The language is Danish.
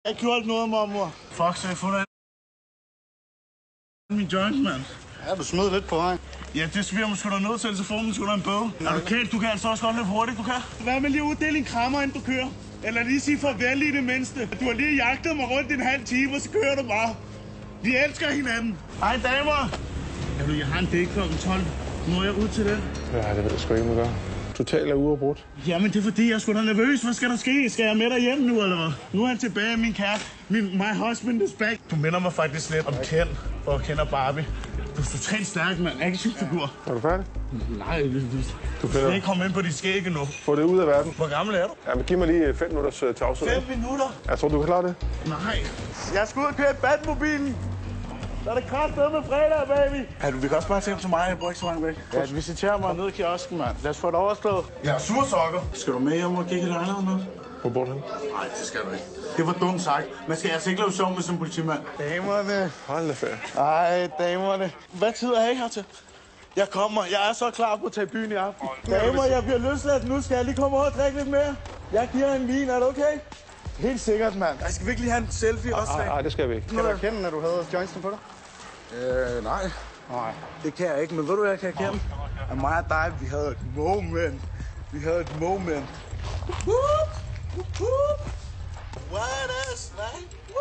Jeg har gjort noget, mormor. Fuck, så jeg har fundet min joints, mand. Ja, du smed lidt på vejen. Ja, det sviger man sgu da nødt til, så får man sgu da en bøde. Er du kendt? Du kan altså også godt løbe hurtigt, du kan. Hvad med lige at uddele en krammer, inden du kører? Eller lige sige farvel i det mindste. Du har lige jagtet mig rundt en halv time, og så kører du bare. Vi elsker hinanden. Hej damer. Jeg har en date kl. 12. Nu er jeg ud til den. Ja, det ved jeg sgu ikke, man gør. Totalt er uafbrudt. Jamen, det er fordi, jeg er sgu da nervøs. Hvad skal der ske? Skal jeg med dig hjem nu, eller hvad? Nu er han tilbage, min kæreste. My husband is back. Du minder mig faktisk lidt om Ken og Ken og Barbie. Du er totalt stærk, mand. Actionfigur. Er du færdig? Nej, du skal ikke komme ind på dit skæg endnu. Få det ud af verden. Hvor gammel er du? Ja, men giv mig lige 5 minutters tavshed. 5 minutter? Jeg tror, du kan klare det. Nej. Jeg skal ud og køre i Batmobilen. Så er det kraftedeme med fredag, baby. Ja, du kan også bare tage til mig. Jeg bruger ikke så mange væk. Ja, visiterer mig ned i kiosken, mand. Lad os få det overstået. Jeg har sursokker. Skal du med hjem og kigge i lejligheden nu? Hvor bor han? Nej, det skal du ikke. Det var dumt sagt. Man skal altså ikke lave sjov med som politimand. Damerne. Hold da ferie. Ej, damerne. Hvad tid er I her til? Jeg kommer. Jeg er så klar på at tage byen i aften. Damer, jeg bliver løsladt nu. Skal jeg lige komme over og drikke lidt mere? Jeg giver en vin. Er det okay? Helt sikkert, mand. Jeg skal virkelig have en selfie også. Nej, det skal vi ikke. Kan du erkende, når du havde jointsen på dig? Nej. Det kan jeg ikke, men ved du, hvad jeg kan erkende? At mig og dig, vi havde et moment. What is life?